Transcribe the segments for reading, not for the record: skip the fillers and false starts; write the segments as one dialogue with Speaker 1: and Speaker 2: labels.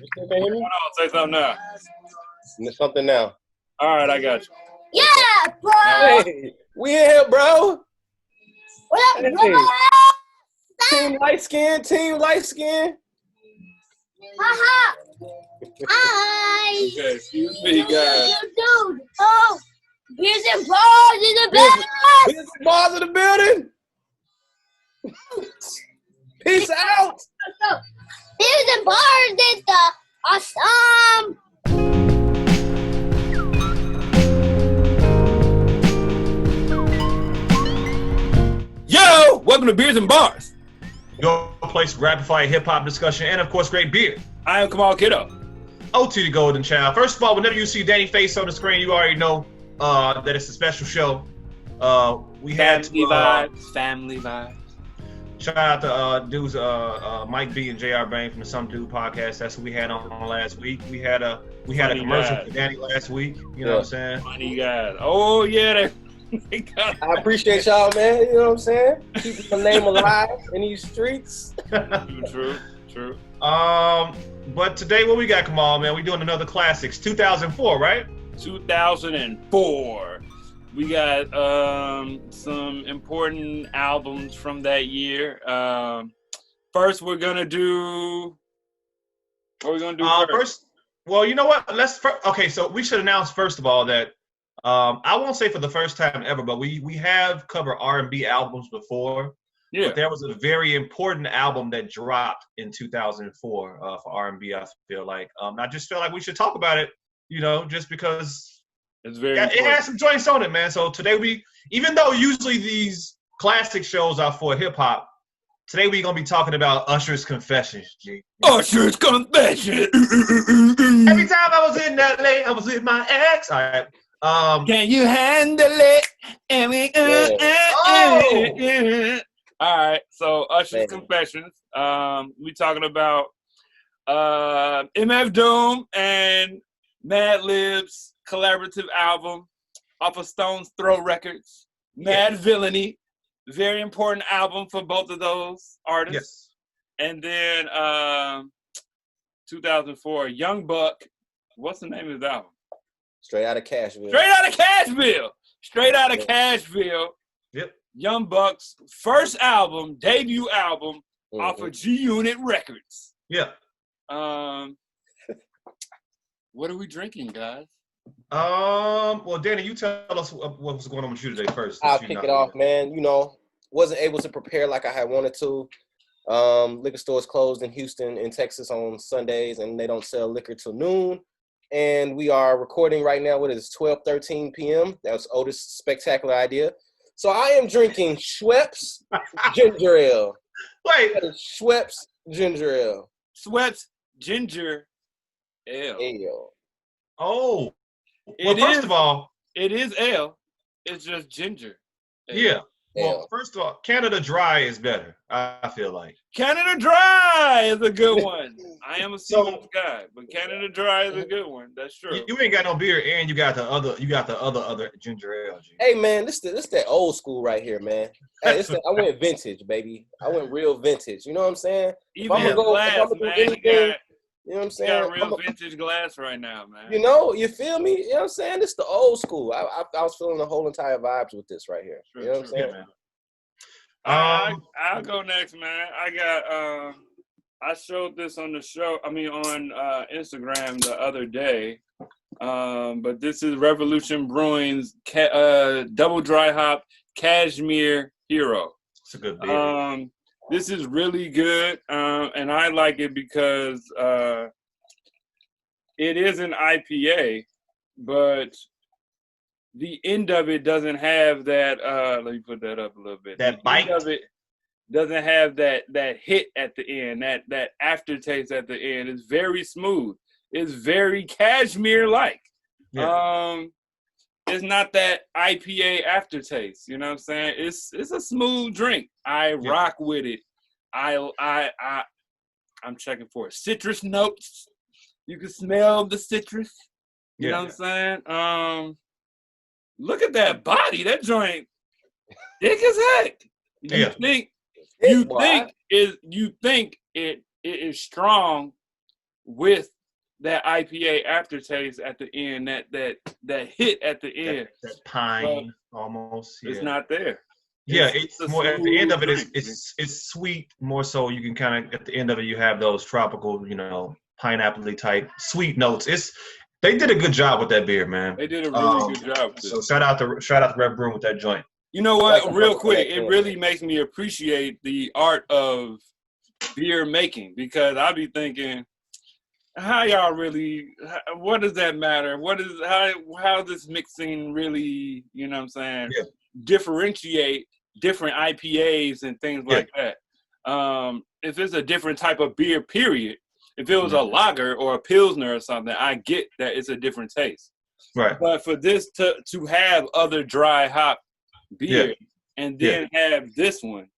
Speaker 1: You still can hear me?
Speaker 2: Hold on, say something now.
Speaker 1: Something now.
Speaker 2: All right, I got you.
Speaker 3: Yeah, bro.
Speaker 1: Hey, we in here, bro.
Speaker 3: What up,
Speaker 1: Hey.
Speaker 3: bro?
Speaker 1: Team light skin, team light skin.
Speaker 3: Haha. Hi.
Speaker 2: Okay, excuse me, guys.
Speaker 3: Dude. Oh, BEERZ BARZ in the building.
Speaker 1: BEERZ BARZ in the building. Peace out.
Speaker 3: BEERZ BARZ is the awesome.
Speaker 2: Yo, welcome to Beers and Bars.
Speaker 4: Your place for rapid fire hip hop discussion and of course great beer.
Speaker 2: I am Kamal Kiddo.
Speaker 4: OT the Golden Child. First of all, whenever you see Dannie face on the screen, you already know that it's a special show. We had
Speaker 2: Family vibes.
Speaker 4: Shout out to dudes Mike B and JR Bain from the Some Dude podcast. That's who we had on last week. We had a commercial for Dannie last week. You know what I'm saying?
Speaker 2: Funny guys. Oh yeah,
Speaker 1: I appreciate y'all, man. You know what I'm saying? Keeping the name alive in these streets.
Speaker 2: True.
Speaker 4: But today, what we got, Kamal, man? We doing another classics. 2004, right?
Speaker 2: 2004. We got some important albums from that year. First, we're gonna do. What are we gonna do
Speaker 4: first? Well, you know what? Okay, so we should announce first of all that I won't say for the first time ever, but we have covered R&B albums before. Yeah. But there was a very important album that dropped in 2004 for R&B. I feel like I just feel like we should talk about it. You know, just because.
Speaker 2: It's very
Speaker 4: it has some joints on it, man. So today even though usually these classic shows are for hip hop, today we're gonna be talking about Usher's Confessions, G.
Speaker 2: Usher's Confession.
Speaker 4: Every time I was in LA, I was with my ex. All right.
Speaker 2: Can you handle it? All right. So Usher's Confessions. We talking about MF Doom and Madlib's collaborative album off of Stone's Throw Records, Madvilliany, very important album for both of those artists. Yes. And then 2004, Young Buck, what's the name of his album?
Speaker 1: Straight Outta Cashville.
Speaker 2: Straight Outta Cashville.
Speaker 4: Yep.
Speaker 2: Young Buck's first album, debut album, off of G-Unit Records.
Speaker 4: Yeah.
Speaker 2: What are we drinking, guys?
Speaker 4: Well, Danny, you tell us what was going on with you today first.
Speaker 1: I'll kick it off, man. You know, wasn't able to prepare like I had wanted to. Liquor stores closed in Houston and Texas on Sundays, and they don't sell liquor till noon. And we are recording right now. What is it, 12:13 p.m.? That was Otis' spectacular idea. So I am drinking Schweppes ginger ale.
Speaker 4: Wait.
Speaker 1: Schweppes ginger ale.
Speaker 2: Schweppes ginger ale.
Speaker 4: Oh. Well, first of all,
Speaker 2: it is ale. It's just ginger. Ale.
Speaker 4: Yeah. Well, first of all, Canada Dry is better, I feel like.
Speaker 2: Canada Dry is a good one. I am a seafood guy, but Canada Dry is a good one. That's true.
Speaker 4: You ain't got no beer, and you got the other ginger ale. G.
Speaker 1: Hey man, this that old school right here, man. Hey, I went vintage, baby. I went real vintage. You know what I'm saying?
Speaker 2: Even glass, man.
Speaker 1: You know what I'm saying?
Speaker 2: You got real vintage glass right now, man.
Speaker 1: You know, you feel me? You know what I'm saying? This is the old school. I was feeling the whole entire vibes with this right here. You know what I'm saying?
Speaker 2: Yeah, I'll go next, man. I got I showed this on on Instagram the other day. But this is Revolution Brewing's double dry hop Cashmere-Hero.
Speaker 4: It's a good beer.
Speaker 2: This is really good, and I like it because it is an IPA, but the end of it doesn't have that. Let me put that up a little bit.
Speaker 4: That bite
Speaker 2: of it doesn't have that hit at the end. That aftertaste at the end. It's very smooth. It's very Cashmere-like. Yeah. It's not that IPA aftertaste. You know what I'm saying? It's a smooth drink. I rock with it. I'm checking for citrus notes. You can smell the citrus. You know what I'm saying? Look at that body. That joint thick as heck. You think it is strong, with that IPA aftertaste at the end, that hit at the end.
Speaker 4: That pine almost. Yeah.
Speaker 2: It's not there.
Speaker 4: Yeah, it's more at the end of it. It's sweet more so. You can kind of at the end of it, you have those tropical, pineapple-y type sweet notes. They did a good job with that beer, man.
Speaker 2: They did a really good job.
Speaker 4: So shout out to Red Brewing with that joint.
Speaker 2: You know what? Real quick, it really makes me appreciate the art of beer making, because I be thinking, how y'all really? What does that matter? How this mixing really? You know what I'm saying?
Speaker 4: Yeah.
Speaker 2: Differentiate different IPAs and things like that. If it's a different type of beer, period. If it was a lager or a pilsner or something, I get that it's a different taste.
Speaker 4: Right.
Speaker 2: But for this to have other dry hop beer and then have this one,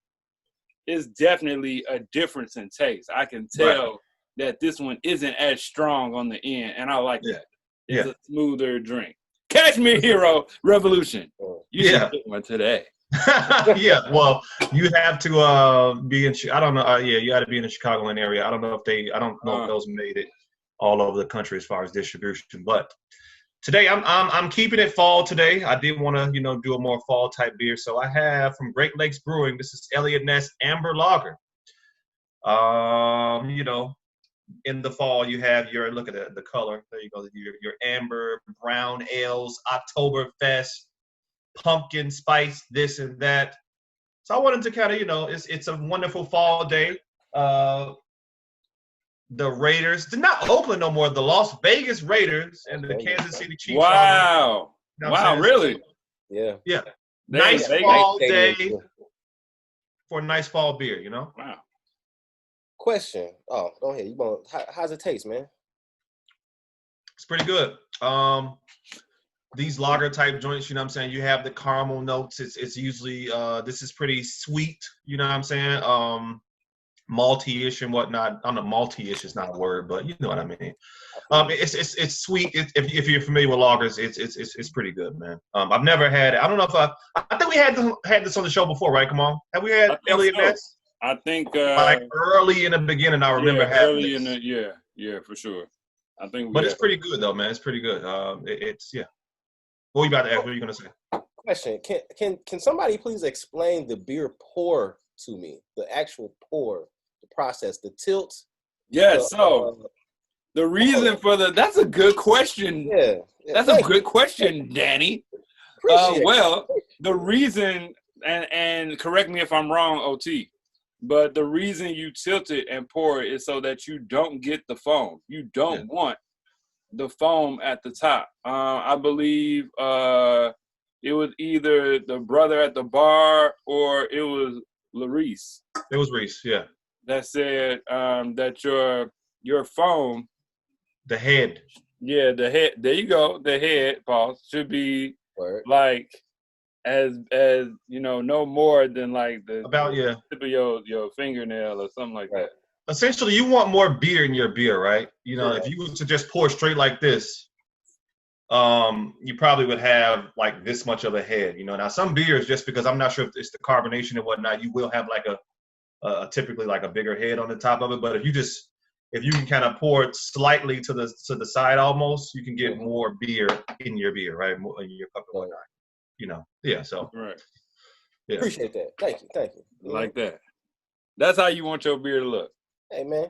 Speaker 2: is definitely a difference in taste. I can tell that this one isn't as strong on the end, and I like that. It's a smoother drink. Cashmere-Hero Revolution. You should get one today.
Speaker 4: Well, you have to be in. I don't know. You got to be in the Chicagoland area. I don't know if those made it all over the country as far as distribution. But today, I'm keeping it fall today. I did want to do a more fall type beer. So I have from Great Lakes Brewing. This is Eliot Ness Amber Lager. In the fall, you have look at the color. There you go. Your amber, brown ales, Oktoberfest, pumpkin spice, this and that. So I wanted to kind of, it's a wonderful fall day. The Raiders, they're not Oakland no more. The Las Vegas Raiders and the Kansas City Chiefs.
Speaker 2: Wow. Wow, really?
Speaker 1: Yeah.
Speaker 4: Yeah. Nice fall day for a nice fall beer,
Speaker 2: Wow.
Speaker 1: Question. Oh, go ahead. How's it taste, man?
Speaker 4: It's pretty good. These lager type joints, you know what I'm saying? You have the caramel notes. It's usually this is pretty sweet, you know what I'm saying? Malty-ish and whatnot. I don't know, malty-ish is not a word, but you know what I mean. It's sweet. If you're familiar with lagers, it's pretty good, man. I've never had it. I don't know if I think we had this on the show before, right? Come on. Have we had Eliot Ness?
Speaker 2: I think
Speaker 4: like early in the beginning, I remember having
Speaker 2: early in the for sure. I think,
Speaker 4: but it's pretty good though, man. It's pretty good. What are you about to ask? What are you gonna say?
Speaker 1: Question: Can somebody please explain the beer pour to me? The actual pour, the process, the tilt.
Speaker 2: Yeah. So the reason for that's a good question.
Speaker 1: Yeah.
Speaker 2: That's a good question, Danny. Well, the reason, and correct me if I'm wrong, OT. But the reason you tilt it and pour it is so that you don't get the foam. You don't want the foam at the top. I believe it was either the brother at the bar or it was Reese.
Speaker 4: It was Reese, yeah.
Speaker 2: That said that your foam.
Speaker 4: The head.
Speaker 2: Yeah, the head. There you go. The head, Paul, should be like as no more than like the tip of your fingernail or something like that.
Speaker 4: Essentially, you want more beer in your beer, right? If you were to just pour straight like this, you probably would have like this much of a head. Now some beers, just because I'm not sure if it's the carbonation and whatnot, you will have like a typically like a bigger head on the top of it. But if you can kind of pour it slightly to the side almost, you can get more beer in your beer, right? More in your cup and whatnot. So
Speaker 2: right.
Speaker 1: Yeah. Appreciate that. Thank you.
Speaker 2: Like that. That's how you want your beer to look.
Speaker 1: Hey man,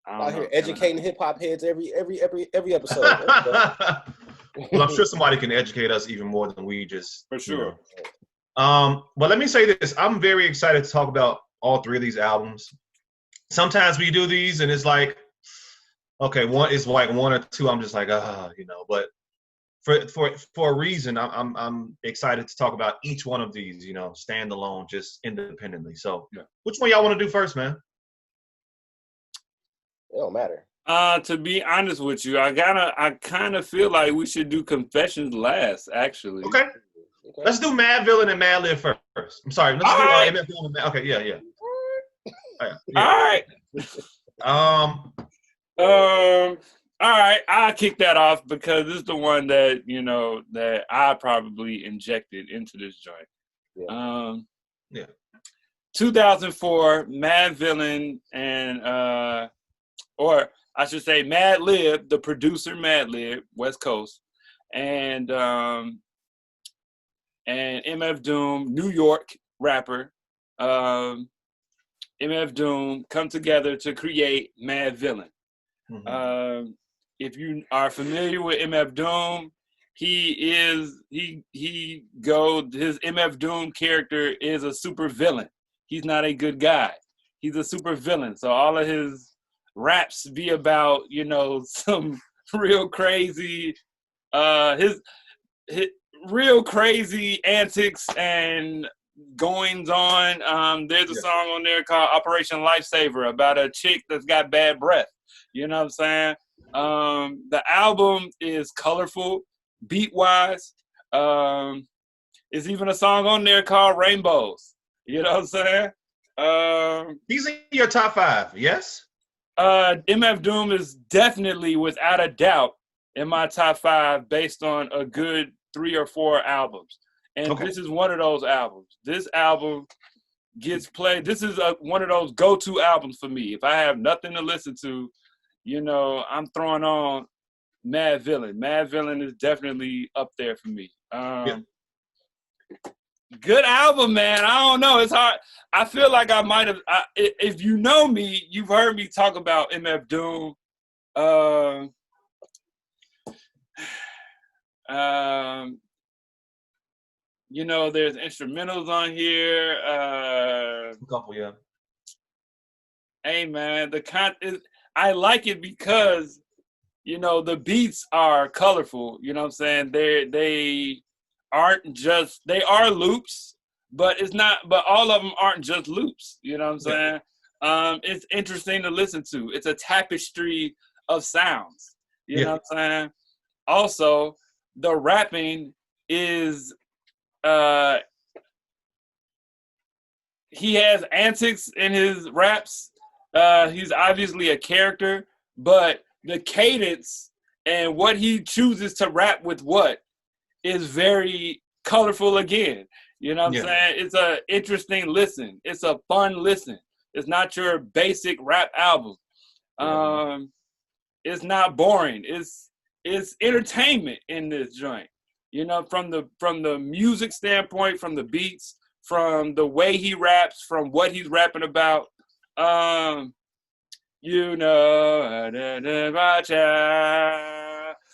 Speaker 1: out here educating hip hop heads every episode.
Speaker 4: Well, I'm sure somebody can educate us even more than we just.
Speaker 2: For sure.
Speaker 4: But let me say this: I'm very excited to talk about all three of these albums. Sometimes we do these, and it's like, okay, one is like one or two. I'm just like, but. For a reason, I'm excited to talk about each one of these, standalone, just independently. So, which one y'all want to do first, man?
Speaker 1: It don't matter.
Speaker 2: To be honest with you, I kind of feel like we should do Confessions last, actually.
Speaker 4: Okay. Let's do Madvilliany and Madlib first. I'm sorry. Let's do MFL and okay, yeah.
Speaker 2: All right. All right, I'll kick that off because this is the one that, that I probably injected into this joint. 2004, Madvilliany and, or I should say Madlib, the producer Madlib, West Coast, and MF Doom, New York rapper, MF Doom come together to create Madvillain. Mm-hmm. If you are familiar with MF Doom, his MF Doom character is a super villain. He's not a good guy. He's a super villain. So all of his raps be about, you know, some real crazy, his real crazy antics and goings on. There's a song on there called Operation Lifesaver about a chick that's got bad breath. You know what I'm saying? The album is colorful, beat-wise. There's even a song on there called Rainbows. You know what I'm saying?
Speaker 4: These are your top 5, yes?
Speaker 2: MF Doom is definitely, without a doubt, in my top 5 based on a good 3 or 4 albums. And this is one of those albums. This album gets played. This is one of those go-to albums for me. If I have nothing to listen to, you know, I'm throwing on Madvillain. Madvillain is definitely up there for me. Good album, man. I don't know. It's hard. I feel like I might have. If you know me, you've heard me talk about MF Doom. You know, there's instrumentals on here.
Speaker 4: A couple, yeah.
Speaker 2: Hey, man, I like it because, you know, the beats are colorful. You know what I'm saying? They aren't just, they are loops, but all of them aren't just loops. You know what I'm saying? It's interesting to listen to. It's a tapestry of sounds. You know what I'm saying? Also, the rapping is, he has antics in his raps. He's obviously a character, but the cadence and what he chooses to rap with what is very colorful again. You know what I'm saying? It's an interesting listen. It's a fun listen. It's not your basic rap album. It's not boring. It's entertainment in this joint. You know, from the music standpoint, from the beats, from the way he raps, from what he's rapping about. You know,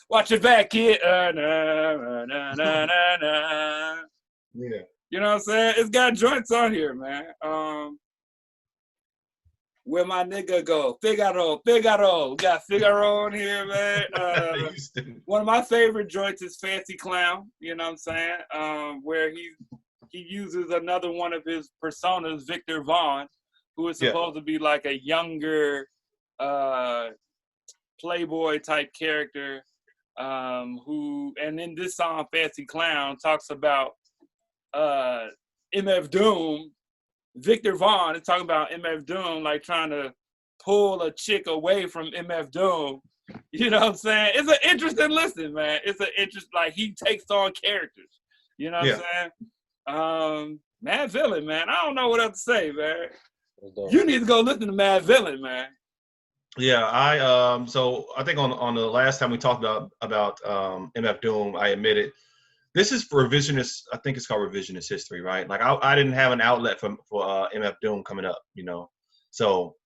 Speaker 2: watch your back, kid. Yeah. You know what I'm saying? It's got joints on here, man. Where my nigga go? Figaro. We got Figaro on here, man. One of my favorite joints is Fancy Clown. You know what I'm saying? Where he uses another one of his personas, Victor Vaughn, who is supposed to be like a younger playboy type character. And in this song, Fancy Clown talks about MF Doom. Victor Vaughn is talking about MF Doom, like trying to pull a chick away from MF Doom. You know what I'm saying? It's an interesting listen, man. It's an interest, like he takes on characters. You know what I'm saying? Madvillain, man. I don't know what else to say, man. You need to go listen to Madvillain, man.
Speaker 4: Yeah, so I think on the last time we talked about MF Doom, I admitted this is for revisionist. I think it's called revisionist history, right? Like I didn't have an outlet for MF Doom coming up, you know, so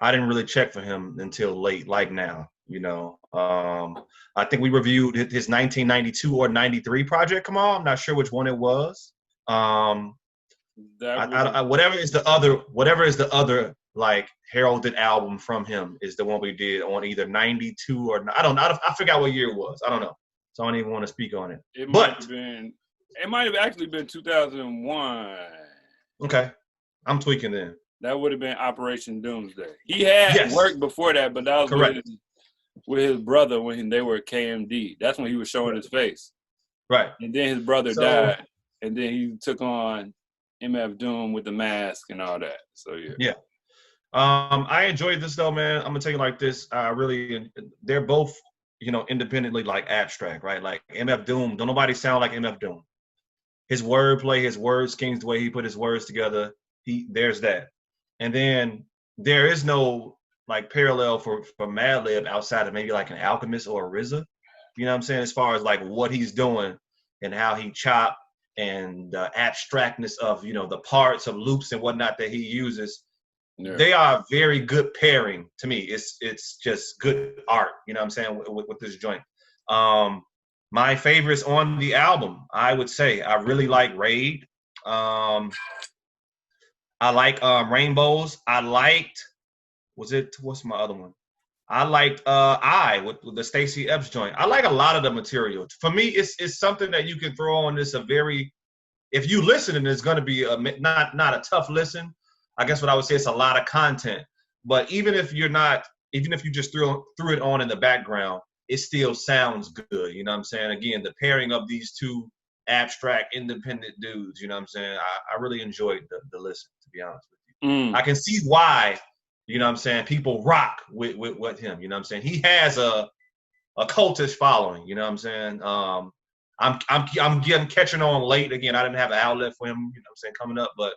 Speaker 4: I didn't really check for him until late, like now, you know. I think we reviewed his 1992 or 93 project. Come on, I'm not sure which one it was. Whatever is the other like heralded album from him is the one we did on either 92 or I forgot what year it was. I don't know. So I don't even want to speak on it.
Speaker 2: It might have actually been 2001.
Speaker 4: Okay. I'm tweaking then.
Speaker 2: That would have been Operation Doomsday. He had worked before that, but that was with his brother when they were KMD. That's when he was showing his face.
Speaker 4: Right.
Speaker 2: And then his brother died. And then he took on MF Doom with the mask and all that. So,
Speaker 4: yeah. I enjoyed this, though, man. I'm going to take it like this. They're both, you know, independently like abstract, right? Like MF Doom, don't nobody sound like MF Doom. His wordplay, his word schemes, the way he put his words together, there's that. And then there is no like parallel for Madlib outside of maybe like an Alchemist or a RZA. You know what I'm saying? As far as like what he's doing and how he chop and the abstractness of, you know, the parts of loops and whatnot that he uses. Yeah. They are a very good pairing to me. It's just good art, you know what I'm saying, with this joint. My favorites on the album, I would say, I really like Raid. I like Rainbows. I liked, what's my other one? I liked with the Stacey Epps joint. I like a lot of the material. For me, it's something that you can throw on this if you listen, and it's going to be not a tough listen. I guess what I would say, it's a lot of content. But even if you just threw it on in the background, it still sounds good. You know what I'm saying? Again, the pairing of these two abstract, independent dudes, you know what I'm saying? I really enjoyed the listen, to be honest with you. I can see why, you know what I'm saying, people rock with him. You know what I'm saying? He has a cultish following, you know what I'm saying? I'm catching on late. Again, I didn't have an outlet for him, you know what I'm saying, coming up, but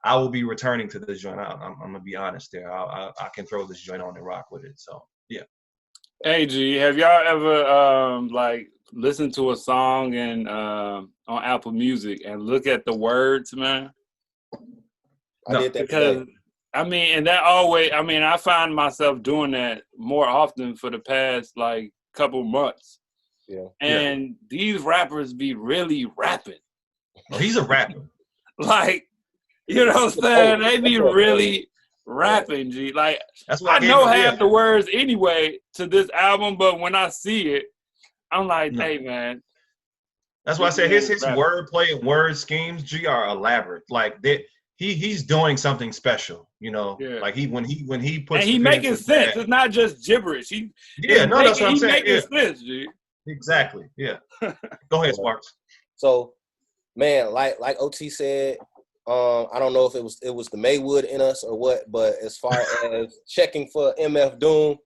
Speaker 4: I will be returning to this joint. I'm gonna be honest there. I can throw this joint on and rock with it. So yeah.
Speaker 2: Hey G, have y'all ever like listened to a song and on Apple Music and look at the words, man?
Speaker 1: I did that
Speaker 2: because I find myself doing that more often for the past like couple months.
Speaker 1: Yeah.
Speaker 2: And these rappers be really rapping.
Speaker 4: Oh, he's a rapper.
Speaker 2: Like, you know what I'm saying? They be really rapping, G. Like, I know half the words anyway to this album, but when I see it, I'm like, hey, man.
Speaker 4: That's why I said his wordplay and word schemes, G, are elaborate. Like, he's doing something special, you know? Yeah. Like, when he puts...
Speaker 2: And he making sense. It's not just gibberish.
Speaker 4: That's what I'm saying.
Speaker 2: He making sense, G.
Speaker 4: Exactly, yeah. Go ahead, Sparks.
Speaker 1: So, man, like OT said, I don't know if it was the Maywood in us or what, but as far as checking for MF Doom,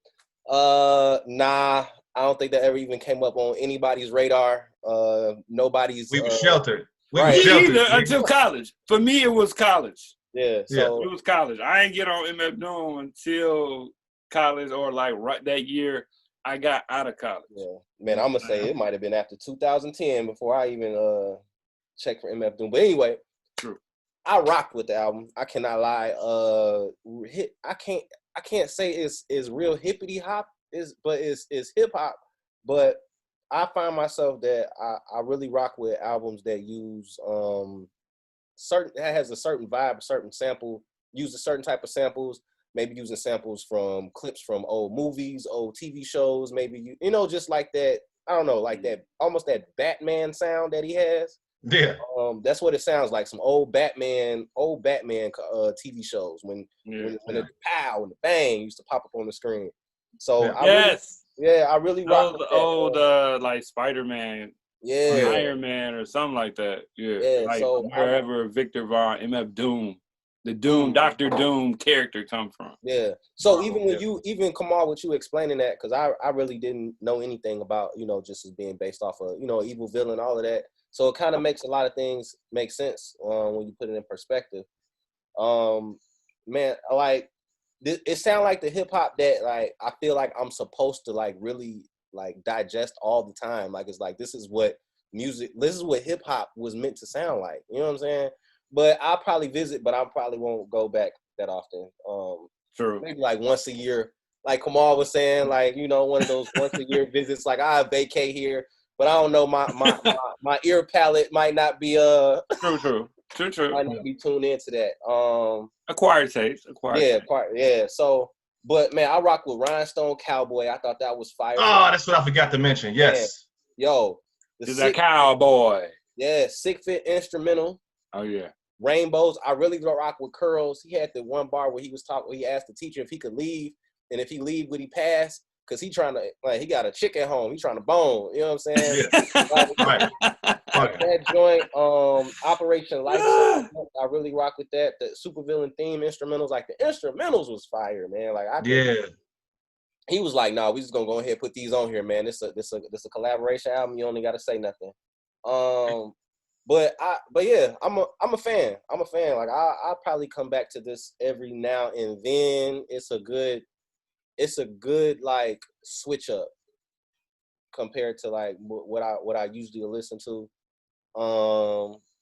Speaker 1: nah, I don't think that ever even came up on anybody's radar. Nobody's.
Speaker 4: We were sheltered.
Speaker 2: Until college. For me, it was college.
Speaker 1: Yeah, so
Speaker 2: it was college. I didn't get on MF Doom until college, or like right that year I got out of college.
Speaker 1: Yeah, man, I'm gonna say it might have been after 2010 before I even checked for MF Doom. But anyway,
Speaker 2: true.
Speaker 1: I rocked with the album. I cannot lie. I can't say it's real hippity hop, but it's hip hop. But I find myself that I really rock with albums that use that has a certain vibe, a certain sample, use a certain type of samples. Maybe using samples from clips from old movies, old TV shows. Maybe you know, just like that. I don't know, like that, almost that Batman sound that he has.
Speaker 4: Yeah.
Speaker 1: That's what it sounds like. Some old Batman TV shows when the pow and the bang used to pop up on the screen. So I really rock
Speaker 2: the old like Spider-Man, Iron Man or something like that. Yeah. Like so wherever Victor Von MF Doom, the Doom, Dr. Doom character come from.
Speaker 1: Yeah. So even Kamal, with you explaining that, because I really didn't know anything about, you know, just as being based off of, you know, evil villain, all of that. So it kind of makes a lot of things make sense when you put it in perspective. Man, like it sounds like the hip hop that like I feel like I'm supposed to like really like digest all the time. Like it's like this is what hip hop was meant to sound like. You know what I'm saying? But I'll probably visit, but I probably won't go back that often.
Speaker 2: True.
Speaker 1: Maybe like once a year. Like Kamal was saying, like, you know, one of those once a year visits. Like I vacate here. But I don't know, my ear palette might not be
Speaker 2: true.
Speaker 1: Might not be tuned into that.
Speaker 2: Acquired taste.
Speaker 1: Yeah. So, but man, I rock with Rhinestone Cowboy. I thought that was fire.
Speaker 4: Oh, that's what I forgot to mention. Yes.
Speaker 1: Man. Yo,
Speaker 2: is a cowboy.
Speaker 1: Yeah, Sick Fit instrumental.
Speaker 2: Oh yeah.
Speaker 1: Rainbows. I really rock with Curls. He had the one bar where he asked the teacher if he could leave, and if he leave, would he pass? Because he trying to, like, he got a chick at home. He trying to bone. You know what I'm saying?
Speaker 4: Yeah.
Speaker 1: Right. That joint, Operation Lifestyle, I really rock with that. The Supervillain theme instrumentals, like the instrumentals was fire, man. Like he was like, "No, we just gonna go ahead and put these on here, man. This a collaboration album. You only got to say nothing." But yeah, I'm a fan. Like I'll probably come back to this every now and then. It's a good it's a good like switch up compared to like what I usually listen to.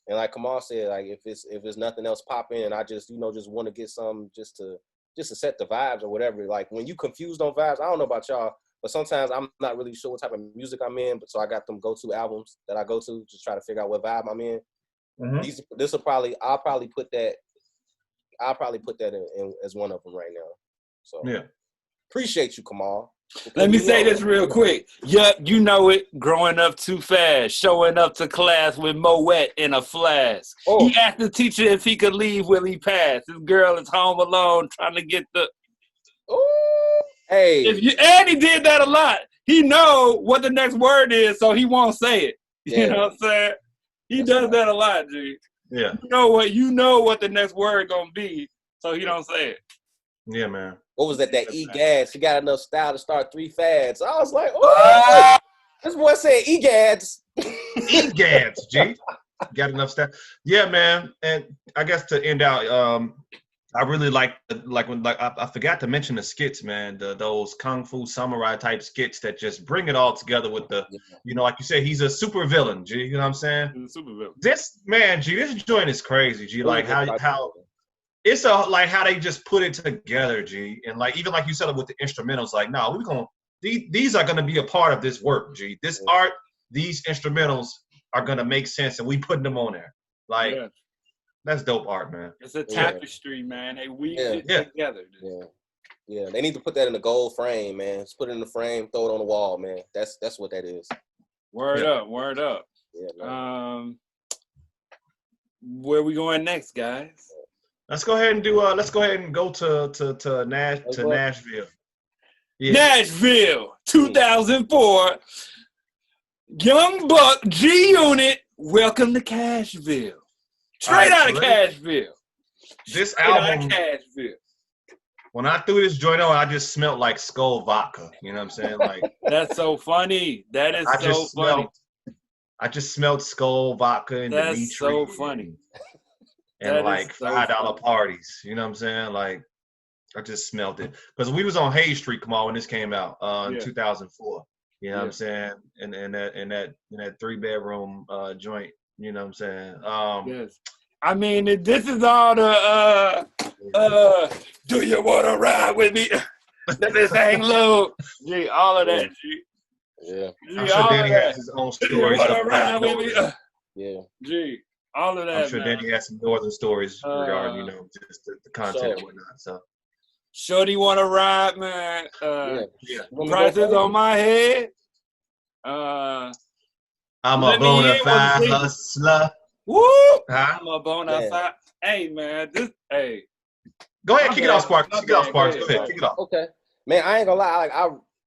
Speaker 1: And like Kamal said, like if it's nothing else popping, and I just just want to get some just to set the vibes or whatever. Like when you confused on vibes, I don't know about y'all, but sometimes I'm not really sure what type of music I'm in. But so I got them go-to albums that I go to, just try to figure out what vibe I'm in. Mm-hmm. I'll probably put that in as one of them right now. So yeah, appreciate you, Kamal.
Speaker 2: Let me say this real quick. Yup, you know it. Growing up too fast, showing up to class with Moet in a flask. Oh. He asked the teacher if he could leave will he pass. This girl is home alone trying to get the.
Speaker 1: Oh, hey.
Speaker 2: And he did that a lot. He know what the next word is, so he won't say it. Yeah. You know what I'm saying? He does that a lot, G.
Speaker 4: Yeah.
Speaker 2: You know what the next word gonna be, so he don't say it.
Speaker 4: Yeah, man.
Speaker 1: What was that E-Gads? He got enough style to start 3 fads. I was like, oh, this boy said E-Gads.
Speaker 4: E-Gads, G. Got enough style. Yeah, man. And I guess to end out, I really like when I forgot to mention the skits, man. Those Kung Fu Samurai type skits that just bring it all together with the, like you said, he's a super villain, G. You know what I'm saying?
Speaker 2: He's a super villain.
Speaker 4: This joint is crazy, G. Like how. It's how they just put it together, G, and like even like you said with the instrumentals, like no, these are gonna be a part of this work, G. This art, these instrumentals are gonna make sense, and we putting them on there. Like that's dope art, man.
Speaker 2: It's a tapestry, man. They weave it together.
Speaker 1: Yeah. They need to put that in the gold frame, man. Just put it in the frame, throw it on the wall, man. That's what that is.
Speaker 2: Word up. Yeah. Man. Where we going next, guys?
Speaker 4: Let's go ahead and go to Nashville.
Speaker 2: Yeah. Nashville, 2004. Young Buck, G Unit, welcome to Cashville. Straight out of Cashville.
Speaker 4: This album, when I threw this joint on, I just smelled like Skull vodka. You know what I'm saying? Like
Speaker 2: that's so funny. That is so funny.
Speaker 4: I just smelled Skull vodka and
Speaker 2: That's so funny.
Speaker 4: And like $5 parties, you know what I'm saying? Like, I just smelled it because we was on Hayes Street, Kamal, when this came out in 2004. You know what I'm saying? In that 3-bedroom joint. You know what I'm saying?
Speaker 2: Yes. I mean, this is all the do you want to ride with me? Let this hang low. Gee, all of that. G.
Speaker 1: Yeah.
Speaker 4: Gee, I'm sure Dannie has his own stories.
Speaker 2: Ride with me?
Speaker 1: Yeah.
Speaker 2: Gee. All of that.
Speaker 4: I'm sure Dannie has some northern stories regarding, just the content and whatnot. So,
Speaker 2: Shorty want to ride, man. Prices on my head.
Speaker 4: I'm a bona fide hustler.
Speaker 2: Woo! Huh? I'm a bona fide. Hey, man.
Speaker 4: Go ahead, kick it off, Sparks. Go ahead, kick it off.
Speaker 1: Okay, man. I ain't gonna lie. Like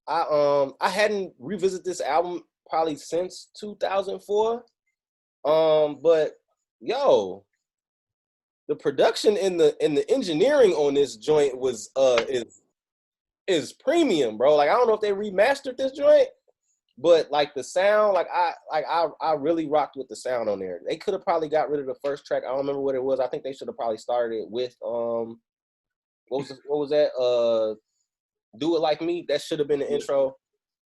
Speaker 1: I hadn't revisited this album probably since 2004. But yo, the production and the engineering on this joint was is premium, bro. Like I don't know if they remastered this joint, but like the sound, like I really rocked with the sound on there. They could have probably got rid of the first track. I don't remember what it was. I think they should have probably started it with what was that? Do It Like Me. That should have been the intro.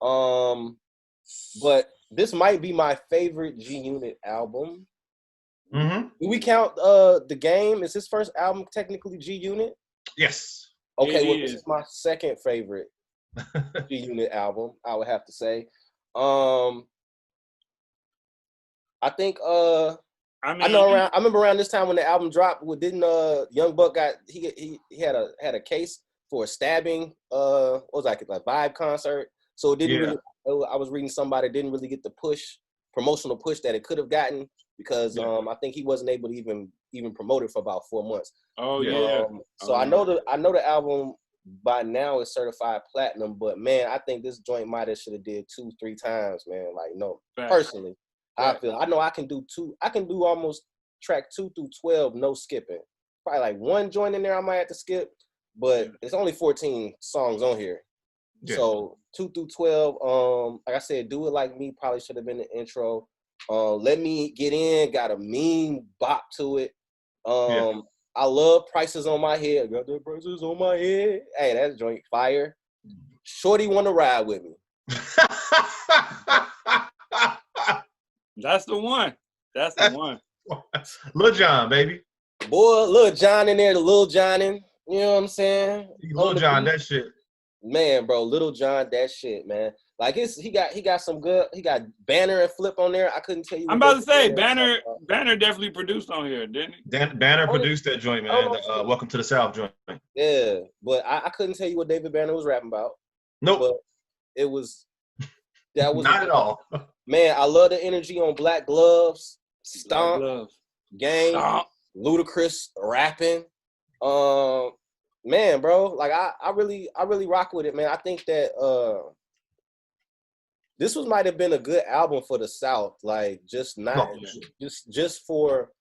Speaker 1: But this might be my favorite G Unit album.
Speaker 4: Mm-hmm.
Speaker 1: Do we count The Game? Is his first album technically G Unit?
Speaker 4: Yes.
Speaker 1: Okay, well, this is my second favorite G Unit album, I would have to say. I think I remember around this time when the album dropped, didn't Young Buck he had a case for a stabbing, what was like a Vibe concert. So it didn't really, I was reading somebody didn't really get the promotional push that it could have gotten because I think he wasn't able to even promote it for about 4 months.
Speaker 2: Oh yeah.
Speaker 1: So I know the album by now is certified platinum, but man, I think this joint might have should have did 2-3 times, man. Like personally, I feel I know I can do almost track 2 through 12 no skipping. Probably like one joint in there I might have to skip, but it's only 14 songs on here. Yeah. So 2 through 12, like I said, Do It Like Me probably should have been the intro. Let Me Get In got a mean bop to it. I love Prices on My Head. Got the prices on my head. Hey, that joint fire. Shorty Wanna Ride With Me.
Speaker 2: That's the one. That's the one.
Speaker 4: Lil Jon, baby.
Speaker 1: Boy, Lil Jon in there, the Lil Jonin. You know what I'm saying?
Speaker 4: Lil Jon, that shit.
Speaker 1: Man, bro, Lil Jon, that shit, man. Like he got some good. He got Banner and Flip on there. I couldn't tell you.
Speaker 2: I'm about to say Banner definitely produced on here, didn't he?
Speaker 4: Banner produced that joint, man. Welcome to the South joint.
Speaker 1: Yeah, but I couldn't tell you what David Banner was rapping about.
Speaker 4: Nope.
Speaker 1: But it was that was
Speaker 4: not at all.
Speaker 1: Man, I love the energy on Black Gloves, Stomp,
Speaker 2: Black Gloves.
Speaker 1: Game,
Speaker 2: Stomp.
Speaker 1: Ludacris rapping. Man, bro, like I really rock with it, man. I think that this might have been a good album for the South, like just for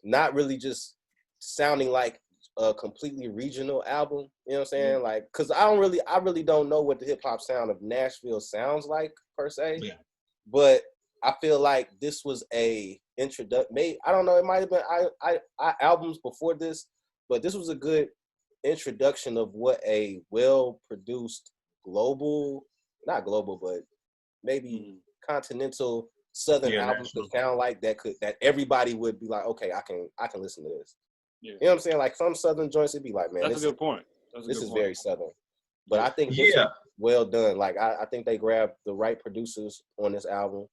Speaker 1: not really just sounding like a completely regional album. You know what I'm saying? Like, cause I really don't know what the hip hop sound of Nashville sounds like per se.
Speaker 4: Yeah.
Speaker 1: But I feel like this was a introduction. I don't know. It might have been I albums before this, but this was a good introduction of what a well-produced not global, but maybe continental Southern album could sound like. That everybody would be like, okay, I can listen to this. Yeah. You know what I'm saying? Like some Southern joints, it'd be like, man,
Speaker 2: that's a good point.
Speaker 1: This is very Southern. But I think this is well done. Like I think they grabbed the right producers on this album.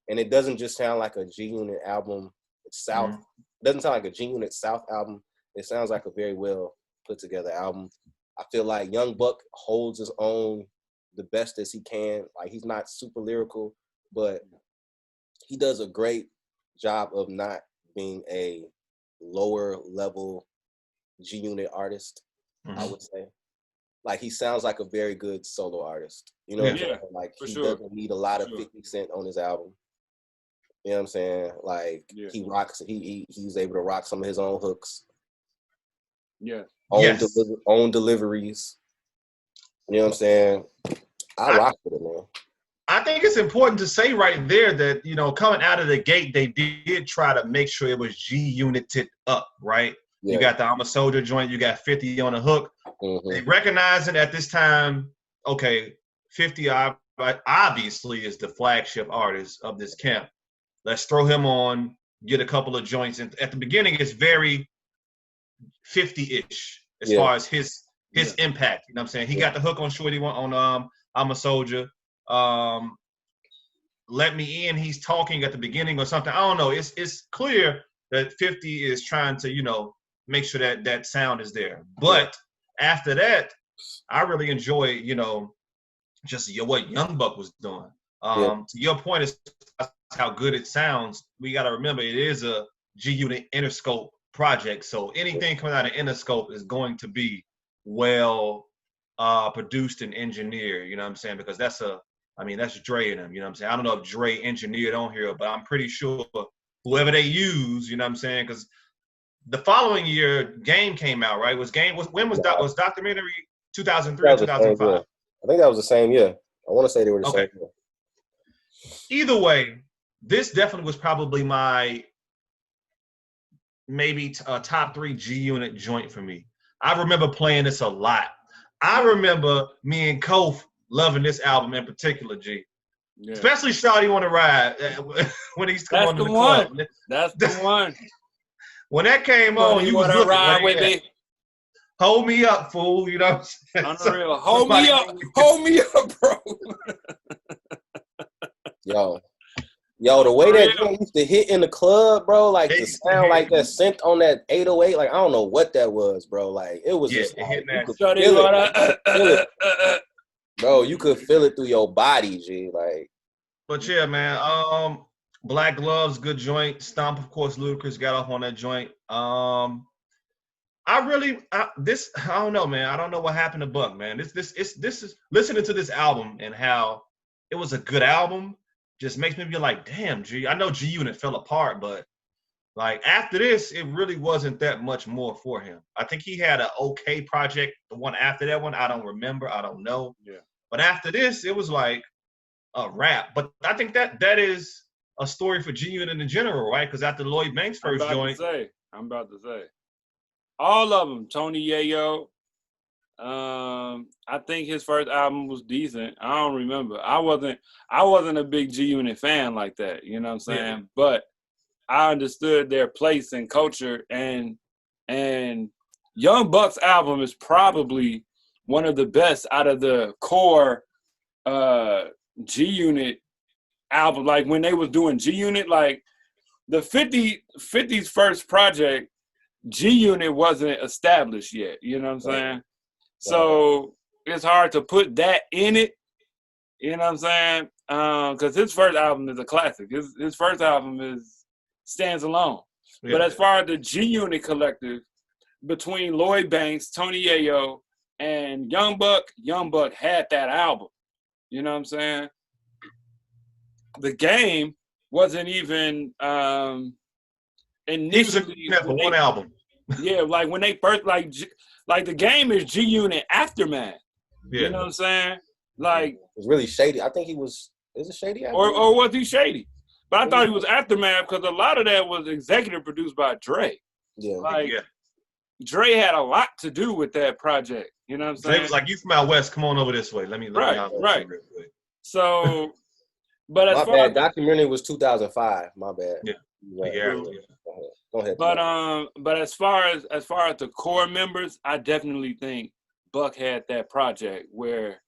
Speaker 1: And it doesn't just sound like a G-Unit album. South. It doesn't sound like a G-Unit South album. It sounds like a very well put together album. I feel like Young Buck holds his own the best as he can. Like he's not super lyrical, but he does a great job of not being a lower level G-Unit artist, I would say. Like he sounds like a very good solo artist. You know what I'm saying? Like he doesn't need a lot of 50 Cent on his album. You know what I'm saying? Like he rocks, he's able to rock some of his own hooks.
Speaker 2: Yeah.
Speaker 1: Own deliveries. You know what I'm saying? I rock with it, man.
Speaker 4: I think it's important to say right there that, you know, coming out of the gate, they did try to make sure it was G-United up, right? Yeah. You got the I'm a Soldier joint, you got 50 on the hook. They recognizing at this time, okay, 50 obviously is the flagship artist of this camp. Let's throw him on, get a couple of joints. And at the beginning, it's very 50-ish as far as his impact. You know what I'm saying? He got the hook on Shorty on I'm a Soldier. Let Me In, he's talking at the beginning or something. I don't know. It's clear that 50 is trying to, you know, make sure that sound is there. But after that, I really enjoy, you know, just what Young Buck was doing. To your point, is how good it sounds. We got to remember it is a G-Unit Interscope project. So anything coming out of Interscope is going to be well produced and engineered, you know what I'm saying? Because that's Dre in them, you know what I'm saying? I don't know if Dre engineered on here, but I'm pretty sure whoever they use, you know what I'm saying? Because the following year, Game came out, right? Was Documentary 2003 or 2005?
Speaker 1: I think that was the same year. I want to say they were the same year.
Speaker 4: Either way, this definitely was probably my maybe top 3 G-Unit joint for me. I remember playing this a lot. I remember me and Kof loving this album in particular, G. Yeah. Especially Shawty Wanna Ride when he's coming to the club.
Speaker 2: That's the one.
Speaker 4: When that came on, you was looking
Speaker 2: ride with me.
Speaker 4: Hold me up, fool. You know what I'm saying?
Speaker 2: Unreal. Hold me up, bro.
Speaker 1: Yo, the way that joint used to hit in the club, bro, like the sound like that synth on that 808, like I don't know what that was, bro. Like it was just like, you could feel it. Bro, you could feel it through your body, G. Like,
Speaker 4: but yeah, man. Black Gloves, good joint. Stomp, of course, Ludacris got off on that joint. I don't know, man. I don't know what happened to Buck, man. This is listening to this album and how it was a good album. Just makes me be like, damn, G. I know G-Unit fell apart, but like after this, it really wasn't that much more for him. I think he had an okay project. The one after that one, I don't remember. I don't know.
Speaker 2: Yeah.
Speaker 4: But after this, it was like a wrap. But I think that is a story for G-Unit in general, right? Because after Lloyd Banks' first joint.
Speaker 2: I'm about to say. All of them. Tony Yayo. I think his first album was decent. I don't remember. I wasn't a big G Unit fan like that. You know what I'm saying? Yeah. But I understood their place and culture, and Young Buck's album is probably one of the best out of the core G Unit album. Like when they was doing G Unit, like the 50's first project, G Unit wasn't established yet. You know what I'm saying? Right. So it's hard to put that in it. You know what I'm saying? Because his first album is a classic. His first album stands alone. Yeah. But as far as the G Unit collective, between Lloyd Banks, Tony Yayo, and Young Buck had that album. You know what I'm saying? The Game wasn't even initially.
Speaker 4: He was for one album.
Speaker 2: Yeah, like when they first like The Game is G Unit aftermath. Yeah. You know what I'm saying? Like
Speaker 1: it's really shady. I think he was. Is it shady?
Speaker 2: Or was he shady? But I thought he was aftermath because a lot of that was executive produced by Dre. Yeah. Like Dre had a lot to do with that project. You know what I'm saying?
Speaker 4: Dre was like, "You from out west? Come on over this way. Let me
Speaker 2: right. So, but as
Speaker 1: far as documentary was 2005. My bad.
Speaker 4: Yeah. Right. Yeah.
Speaker 1: Go ahead.
Speaker 2: But as far as the core members, I definitely think Buck had that project where,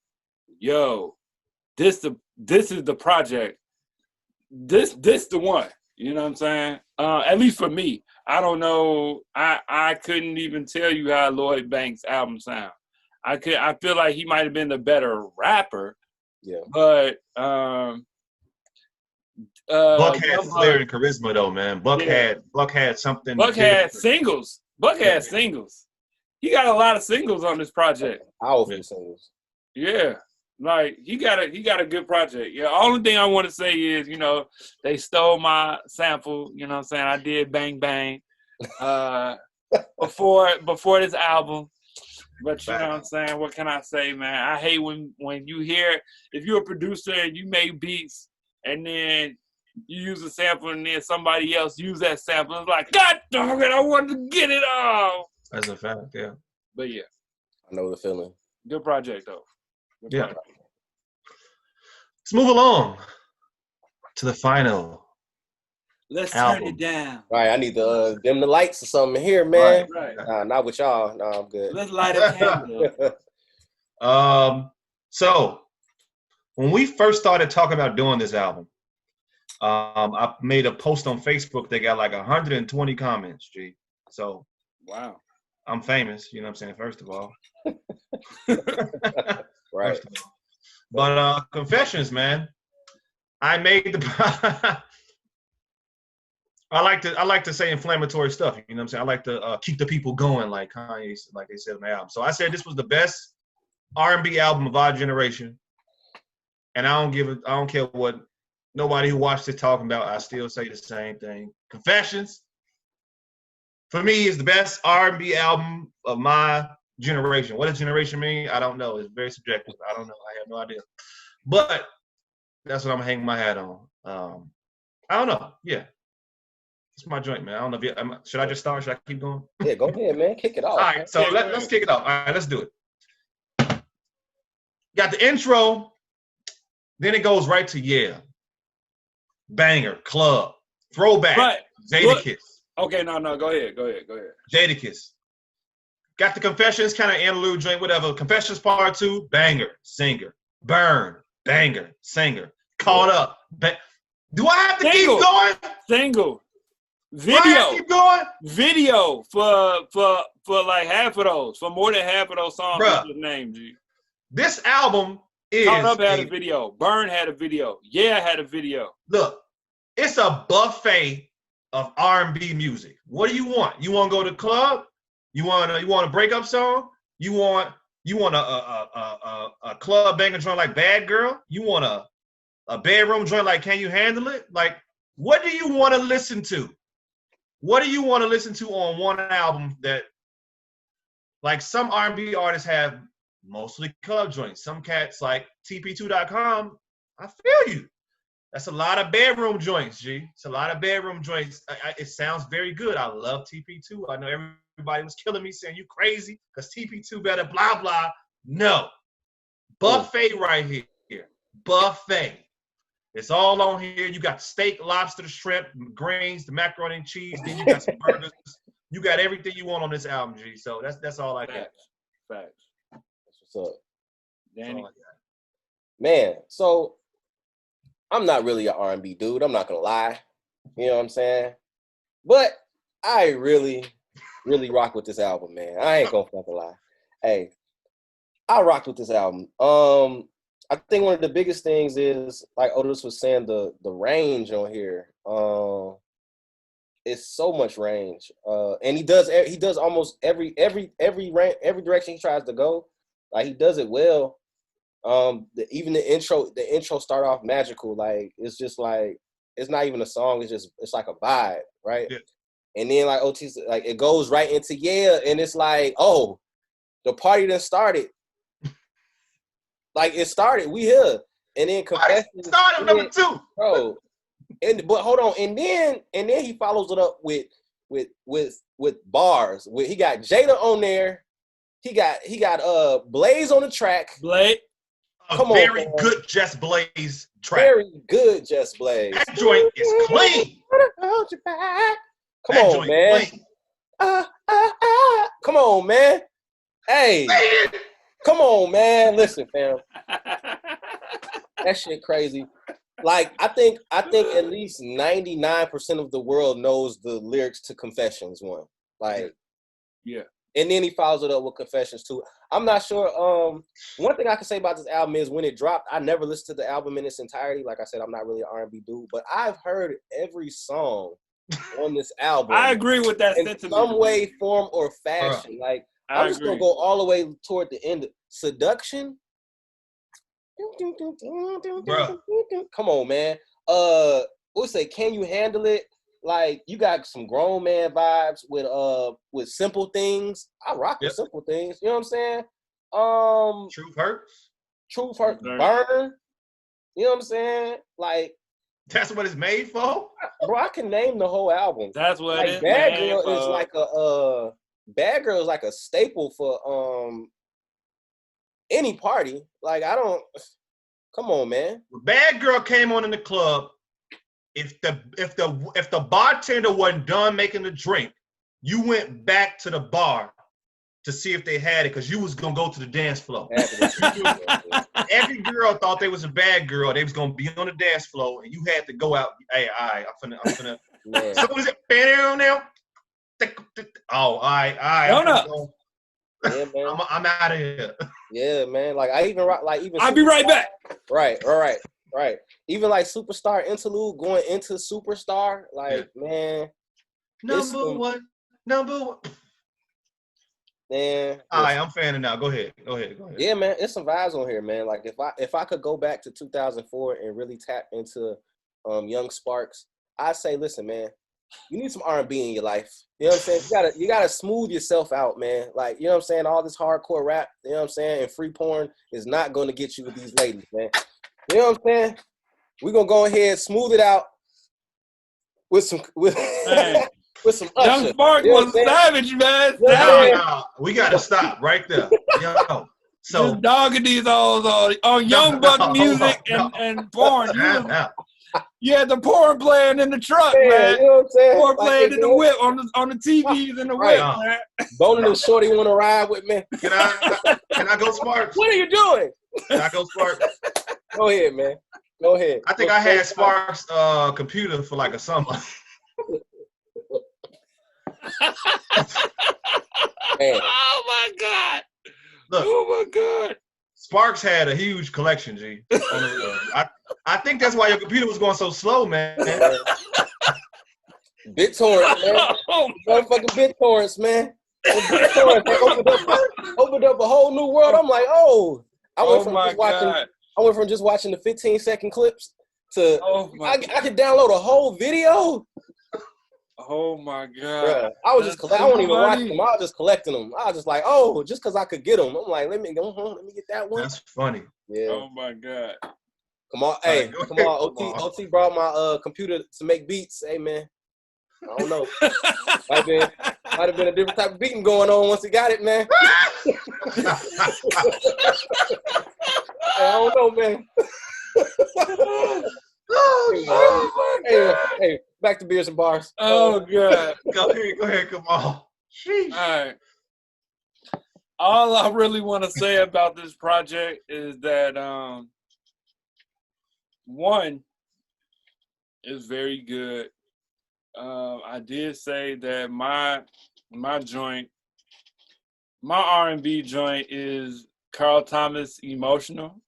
Speaker 2: this is the project. This the one. You know what I'm saying? At least for me. I don't know. I couldn't even tell you how Lloyd Banks' album sound. I feel like he might have been the better rapper.
Speaker 1: Yeah.
Speaker 2: But
Speaker 4: Buck had flair and charisma though, man. Buck had something.
Speaker 2: Buck had singles. Buck had singles. He got a lot of singles on this project.
Speaker 1: Powerful singles.
Speaker 2: Yeah. Like he got a good project. Yeah. Only thing I want to say is, they stole my sample. You know what I'm saying? I did Bang Bang before this album. But you know what I'm saying? What can I say, man? I hate when you hear, if you're a producer and you make beats and then you use a sample and then somebody else use that sample. It's like, God dog it, I wanted to get it all.
Speaker 4: That's a fact, yeah.
Speaker 2: But yeah.
Speaker 1: I know the feeling.
Speaker 2: Good project, though.
Speaker 4: Good project. Let's move along to the final.
Speaker 2: Let's
Speaker 4: album.
Speaker 2: Turn it down.
Speaker 1: All right, I need to dim the lights or something here, man.
Speaker 2: Right.
Speaker 1: Not with y'all. No, I'm good.
Speaker 2: Let's light a candle.
Speaker 4: So when we first started talking about doing this album, I made a post on Facebook that got like 120 comments, G. So
Speaker 2: wow.
Speaker 4: I'm famous, you know what I'm saying, first of all.
Speaker 1: Right.
Speaker 4: First of all. But confessions, man. I made the I like to say inflammatory stuff, you know what I'm saying? I like to keep the people going, like Kanye, like they said on the album. So I said this was the best R&B album of our generation. And I don't care what nobody who watched it talking about, I still say the same thing. Confessions, for me, is the best R&B album of my generation. What does generation mean? I don't know. It's very subjective. I don't know. I have no idea. But that's what I'm hanging my hat on. I don't know. Yeah. It's my joint, man. I don't know if should I just start? Should I keep going?
Speaker 1: Yeah, go ahead, man. Kick it off.
Speaker 4: All right, so let's kick it off. All right, let's do it. Got the intro, then it goes right to banger, club, throwback,
Speaker 2: right.
Speaker 4: Jadakiss.
Speaker 2: Okay, no, go ahead.
Speaker 4: Jadakiss. Got the Confessions kind of interlude joint, whatever. Confessions Part 2, banger, singer. Burn, banger, singer. Caught up. Do I have to keep going?
Speaker 2: Single. Video. Keep going? Video for like half of those, for more than half of those songs. What's his name, G?
Speaker 4: This album is.
Speaker 2: Caught Up had a video. Burn had a video. Yeah, had a video.
Speaker 4: Look, it's a buffet of R&B music. What do you want? You want to go to the club? You want a breakup song? You want a club banger joint like Bad Girl? You want a bedroom joint like Can You Handle It? Like, what do you want to listen to? What do you want to listen to on one album that, like, some R&B artists have mostly club joints. Some cats like TP2.com, I feel you. That's a lot of bedroom joints, G. It's a lot of bedroom joints. It sounds very good. I love TP2. I know everybody was killing me saying you crazy because TP2 better, blah, blah. No. Buffet right here. Buffet. It's all on here. You got steak, lobster, the shrimp, greens, the macaroni and cheese. Then you got some burgers. You got everything you want on this album, G. So that's all I got.
Speaker 2: Facts.
Speaker 1: That's what's up.
Speaker 2: Danny.
Speaker 1: Man, so I'm not really an R&B dude. I'm not gonna lie. You know what I'm saying? But I really, really rock with this album, man. I ain't gonna fucking lie. Hey, I rocked with this album. I think one of the biggest things is, like Otis was saying, the range on here. It's so much range. And he does almost every direction he tries to go. Like, he does it well. Even the intro start off magical. Like, it's just like, it's not even a song, it's like a vibe, right? Yeah. And then like OT's, like, it goes right into and it's like, oh, the party done started. Like, it started, we here. And then Confessions
Speaker 4: started number 2.
Speaker 1: Bro. But hold on, and then he follows it up with bars. He got Jada on there. He got Blaze on the track.
Speaker 2: Blaze.
Speaker 4: Very good Just Blaze track.
Speaker 1: Very good Just Blaze.
Speaker 4: That joint is clean.
Speaker 1: Hold you back. Come on, man. Come on, man. Hey. Come on, man. Listen, fam. That shit crazy. Like, I think at least 99% of the world knows the lyrics to Confessions 1. Like,
Speaker 2: yeah.
Speaker 1: And then he follows it up with Confessions 2. I'm not sure. One thing I can say about this album is when it dropped, I never listened to the album in its entirety. Like I said, I'm not really an R&B dude, but I've heard every song on this album.
Speaker 2: I agree with that
Speaker 1: in some way, form, or fashion. Like, I'm just gonna go all the way toward the end. Seduction. Bruh. Come on, man. We'll say, Can You Handle It? Like, you got some grown man vibes with Simple Things. I rock with Simple Things. You know what I'm saying?
Speaker 4: Truth Hurts.
Speaker 1: Burn. You know what I'm saying? Like,
Speaker 4: that's what it's made for.
Speaker 1: Bro, I can name the whole album.
Speaker 2: That's what
Speaker 1: like,
Speaker 2: it's
Speaker 1: Bad
Speaker 2: made
Speaker 1: Girl
Speaker 2: for.
Speaker 1: is like Bad Girl is like a staple for any party. Like, come on, man.
Speaker 4: Bad Girl came on in the club. If the bartender wasn't done making the drink, you went back to the bar to see if they had it because you was gonna go to the dance floor. Every girl thought they was a bad girl. They was gonna be on the dance floor, and you had to go out. Hey, all right, I'm finna. So was it bam now? Oh, all right.
Speaker 1: Yeah, man.
Speaker 4: I'm out of here.
Speaker 1: Yeah, man. Like, I even rock, like, even.
Speaker 2: I'll be right back.
Speaker 1: Right. Even like Superstar interlude going into Superstar, like, man.
Speaker 4: Number one.
Speaker 1: Man.
Speaker 4: All right, I'm fanning now. Go ahead.
Speaker 1: Yeah, man. It's some vibes on here, man. Like, if I could go back to 2004 and really tap into Young Sparks, I'd say, listen, man, you need some R&B in your life. You know what I'm saying? You gotta smooth yourself out, man. Like, you know what I'm saying? All this hardcore rap, you know what I'm saying, and free porn is not going to get you with these ladies, man. You know what I'm saying? We're going to go ahead and smooth it out with some Usher.
Speaker 2: Young Spark was savage, man.
Speaker 4: No, we got to stop right there. Yo, so
Speaker 2: just dogging these hoes on Young Buck music and porn. You had the porn playing in the truck, man.
Speaker 1: You know what I'm saying?
Speaker 2: Porn playing in the whip, on the TVs in the whip, man.
Speaker 1: Boning and Shorty want to ride with me.
Speaker 4: Can I go Sparks?
Speaker 1: What are you doing?
Speaker 4: Can I go Sparks?
Speaker 1: Go ahead, man. Go ahead.
Speaker 4: I think I had Sparks' computer for like a summer.
Speaker 1: Man.
Speaker 2: Oh my God.
Speaker 4: Look.
Speaker 2: Oh my God.
Speaker 4: Sparks had a huge collection, G. I think that's why your computer was going so slow, man.
Speaker 1: BitTorrent, man. Motherfucking BitTorrents, man. BitTorrents opened up a whole new world. I'm like, oh. I went from just watching the 15-second clips to I could download a whole video.
Speaker 2: Oh my God!
Speaker 1: Bruh, I was I won't even watch them. I was just collecting them. I was just like, oh, just because I could get them. I'm like, let me get that one.
Speaker 4: That's funny.
Speaker 2: Yeah. Oh my God!
Speaker 1: Come on, hey, come on. OT brought my computer to make beats. Hey, man. I don't know. Might have been a different type of beating going on once he got it, man. I don't know, man. Hey, back to beers and bars.
Speaker 2: Oh God.
Speaker 4: Go ahead, come on. Sheesh.
Speaker 2: All right. All I really want to say about this project is that one is very good. I did say that my joint, my R&B joint is Carl Thomas Emotional,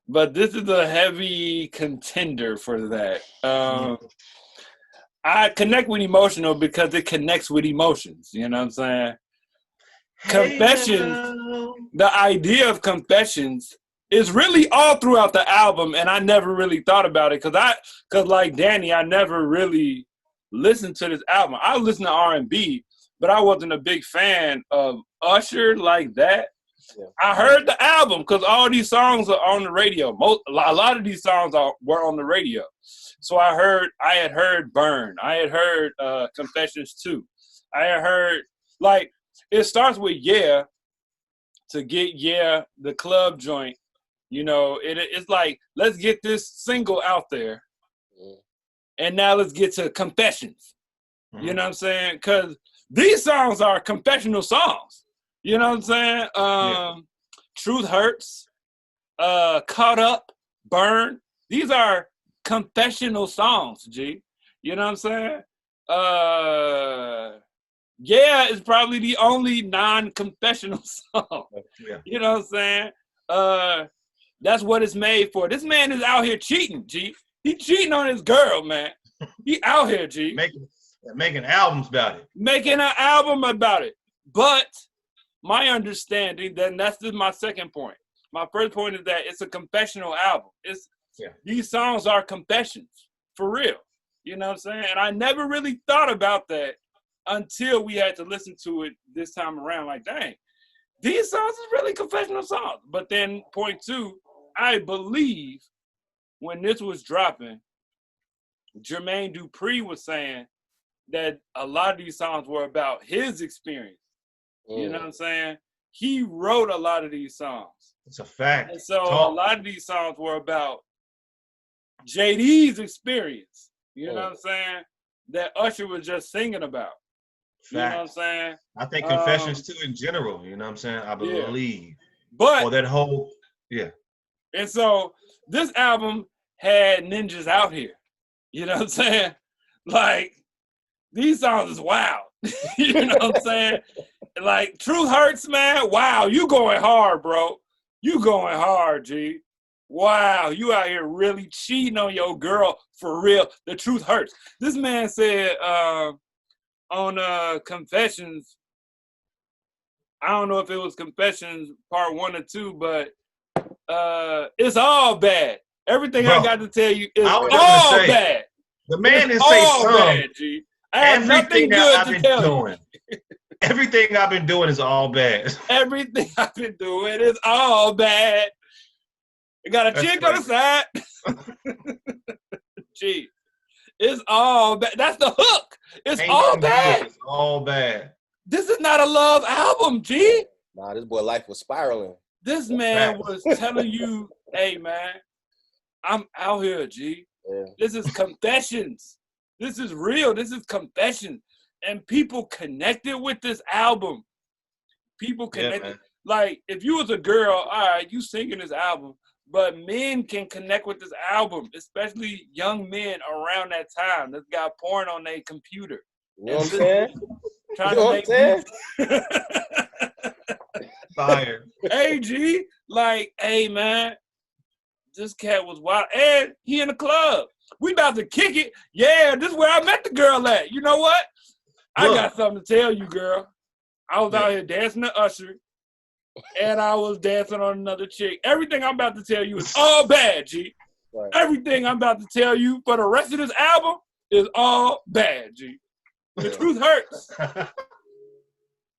Speaker 2: but this is a heavy contender for that. I connect with Emotional because it connects with emotions. You know what I'm saying? Confessions, the idea of Confessions is really all throughout the album, and I never really thought about it because like Dannie, I never really listened to this album. I listened to R&B, but I wasn't a big fan of Usher like that. Yeah. I heard the album because all these songs are on the radio. A lot of these songs were on the radio. So I had heard Burn. I had heard Confessions too. I had heard, like, it starts with Yeah to get Yeah, the club joint. You know, it's like, let's get this single out there. And now let's get to Confessions. You know what I'm saying? Because these songs are confessional songs. You know what I'm saying? Truth Hurts, Caught Up, Burn. These are confessional songs, G. You know what I'm saying? Yeah is probably the only non-confessional song. Yeah. You know what I'm saying? That's what it's made for. This man is out here cheating, G. He cheating on his girl, man. He out here, G.
Speaker 4: Making albums about it. Making
Speaker 2: an album about it. But my understanding, then that's my second point. My first point is that it's a confessional album. These songs are confessions, for real. You know what I'm saying? And I never really thought about that until we had to listen to it this time around. Like, dang, these songs is really confessional songs. But then point two, I believe when this was dropping, Jermaine Dupri was saying that a lot of these songs were about his experience. You know what I'm saying? He wrote a lot of these songs.
Speaker 4: It's a fact.
Speaker 2: And so a lot of these songs were about JD's experience. You know what I'm saying? That Usher was just singing about.
Speaker 4: Fact.
Speaker 2: You know what I'm saying?
Speaker 4: I think Confessions too in general, you know what I'm saying? I believe.
Speaker 2: Yeah. But
Speaker 4: that whole,
Speaker 2: And so this album had ninjas out here. You know what I'm saying? Like, these songs is wild. You know what I'm saying? Like, Truth Hurts, man. Wow, you going hard, bro. You going hard, G. Wow, you out here really cheating on your girl for real. The truth hurts. This man said on Confessions, I don't know if it was Confessions part 1 or 2, but it's all bad. Everything I got to tell you is all bad.
Speaker 4: The man didn't say some.
Speaker 2: Bad, G. I have nothing good to tell you.
Speaker 4: Everything I've been doing is all bad.
Speaker 2: Everything I've been doing is all bad. I got a chick on the side. Gee, it's all bad. That's the hook. It's all bad.
Speaker 4: It's all bad.
Speaker 2: This is not a love album, G.
Speaker 1: Nah, this boy life was spiraling.
Speaker 2: This man was telling you, hey, man, I'm out here, G. Yeah. This is confessions. This is real. This is confessions. And people connected with this album. People connected. Yeah, like, if you was a girl, all right, you singing this album, but men can connect with this album, especially young men around that time that got porn on their computer.
Speaker 1: You know what I'm saying?
Speaker 2: Trying to make music.
Speaker 4: Fire.
Speaker 2: Hey, G, like, hey, man, this cat was wild. And he in the club. We about to kick it. Yeah, this is where I met the girl at. You know what? I got something to tell you, girl. I was out here dancing to Usher, and I was dancing on another chick. Everything I'm about to tell you is all bad, G. Right. Everything I'm about to tell you for the rest of this album is all bad, G. The truth hurts.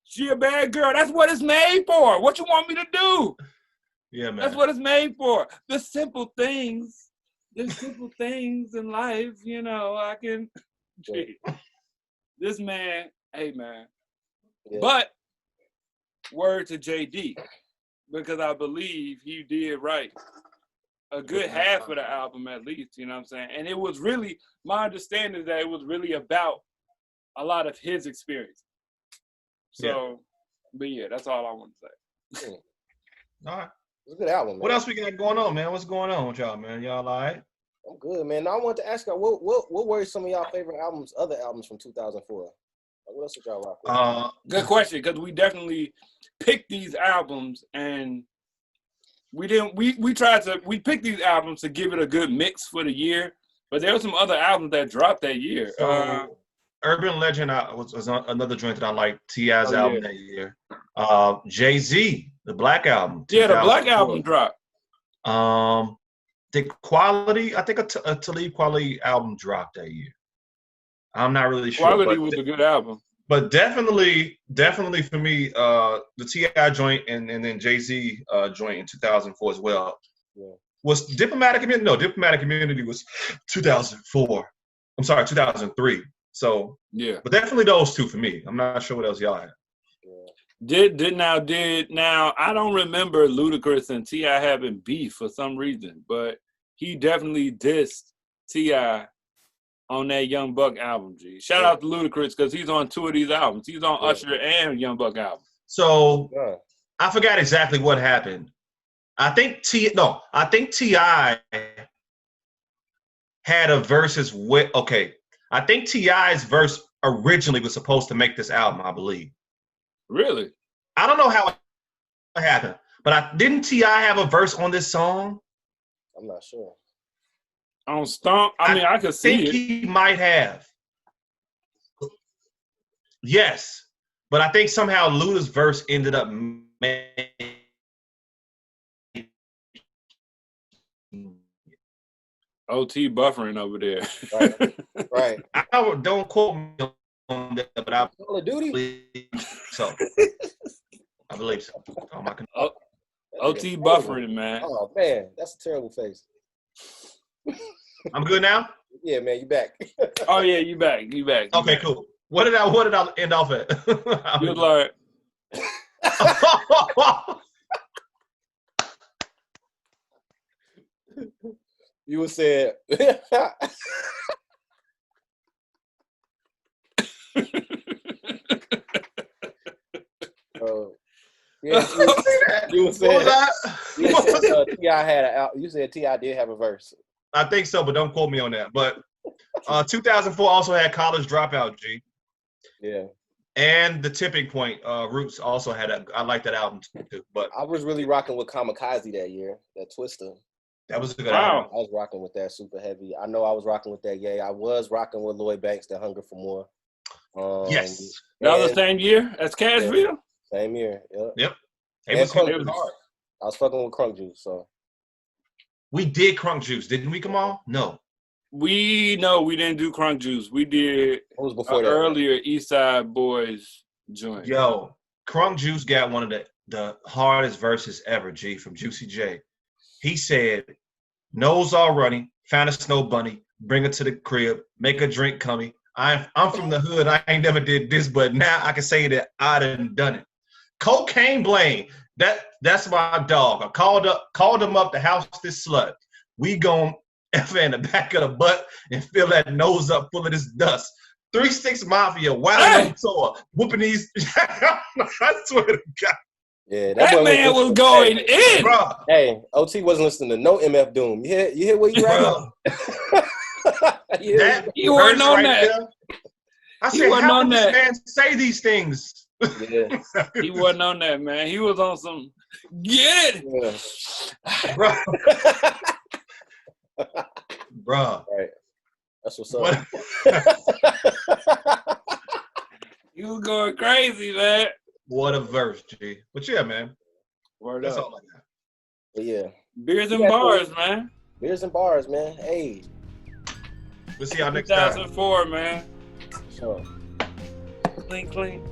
Speaker 2: She a bad girl. That's what it's made for. What you want me to do?
Speaker 4: Yeah, man.
Speaker 2: That's what it's made for. The simple things. There's simple things in life, you know, I can. Gee. This man, hey, man,
Speaker 1: Yeah.
Speaker 2: But word to JD, because I believe he did write a good half of the album at least, you know what I'm saying? And it was really, my understanding is that it was really about a lot of his experience. So, but yeah, that's all I want to say.
Speaker 4: All right.
Speaker 1: It's a good album, man.
Speaker 4: What else we got going on, man? What's going on with y'all, man? Y'all all right?
Speaker 1: I'm good, man. Now I want to ask y'all, what were some of y'all favorite albums, other albums from 2004? Like, what else did y'all rock with?
Speaker 2: Good question, because we definitely picked these albums, and we picked these albums to give it a good mix for the year, but there were some other albums that dropped that year.
Speaker 4: So, Urban Legend was another joint that I liked. T.I.'s album that year. Jay-Z, the Black Album.
Speaker 2: Yeah, the Black Album dropped.
Speaker 4: The Quality, I think a Talib Kweli album dropped that year. I'm not really sure.
Speaker 2: Quality was a good album.
Speaker 4: But definitely for me, the T.I. joint and then Jay-Z joint in 2004 as well.
Speaker 1: Yeah.
Speaker 4: Was Diplomatic Community? No, Diplomatic Community was 2004. I'm sorry, 2003. So
Speaker 2: yeah,
Speaker 4: but definitely those two for me. I'm not sure what else y'all had.
Speaker 2: Yeah. Now I don't remember Ludacris and T.I. having beef for some reason, but he definitely dissed T.I. on that Young Buck album. G. Shout out to Ludacris because he's on two of these albums. He's on Usher and Young Buck album.
Speaker 4: So I forgot exactly what happened. I think T.I. had a versus with I think T.I.'s verse originally was supposed to make this album, I believe.
Speaker 2: Really?
Speaker 4: I don't know how it happened, but didn't T.I. have a verse on this song?
Speaker 1: I'm not sure.
Speaker 2: On Stomp? I mean, I could see it.
Speaker 4: He might have. Yes, but I think somehow Luda's verse ended up
Speaker 2: OT buffering over there.
Speaker 1: Right.
Speaker 4: Don't quote me on that, but I
Speaker 1: Call of Duty?
Speaker 4: believe so. I believe so.
Speaker 2: OT buffering, man.
Speaker 1: Oh, man, that's a terrible face.
Speaker 4: I'm good now?
Speaker 1: Yeah, man, you back.
Speaker 2: Oh, yeah, you back.
Speaker 4: Okay, cool. What did I end off at?
Speaker 2: You was like...
Speaker 1: You would say you said T.I. had you said T.I. did have a verse.
Speaker 4: I think so, but don't quote me on that. But 2004 also had College Dropout, G.
Speaker 1: Yeah.
Speaker 4: And The Tipping Point, Roots also had I like that album too. But
Speaker 1: I was really rocking with Kamikaze that year, that Twister.
Speaker 4: That was a good album.
Speaker 1: I was rocking with that super heavy. I know I was rocking with that. Yeah, I was rocking with Lloyd Banks, that Hunger for More.
Speaker 4: Yes.
Speaker 2: That was the same year as Cashville?
Speaker 1: Same year.
Speaker 4: Yep.
Speaker 1: It was hard. I was fucking with Crunk Juice, so.
Speaker 4: We did Crunk Juice, didn't we, Kamal? No.
Speaker 2: We didn't do Crunk Juice. We did
Speaker 1: it was before that,
Speaker 2: earlier East Side Boys joint.
Speaker 4: Yo, Crunk Juice got one of the hardest verses ever, G, from Juicy J. He said, "Nose all runny, found a snow bunny, bring her to the crib, make her drink cummy. I'm from the hood, I ain't never did this, but now I can say that I done it. Cocaine Blaine, that's my dog. I called him up to house this slut. We gon' F in the back of the butt and fill that nose up full of this dust. 3-6 Mafia, wild on tour, whooping these." I swear to God.
Speaker 1: Yeah,
Speaker 2: that man was going in.
Speaker 4: Bro.
Speaker 1: Hey, OT wasn't listening to no MF Doom. You hear where you at?
Speaker 4: He
Speaker 2: wasn't on that.
Speaker 4: There, I said, how can this man say these things?
Speaker 2: Yeah. He wasn't on that, man. He was on some get it.
Speaker 1: Yeah.
Speaker 4: Bro. Bro.
Speaker 1: Right. That's what's up.
Speaker 2: You was going crazy, man.
Speaker 4: What a verse, G. But yeah, man.
Speaker 2: Word
Speaker 4: That's
Speaker 2: up.
Speaker 4: all I got.
Speaker 1: But yeah.
Speaker 2: Beers and bars, man.
Speaker 1: Beers and bars, man. Hey.
Speaker 4: We'll see y'all next time.
Speaker 2: 2004, man.
Speaker 1: Sure.
Speaker 2: Clean.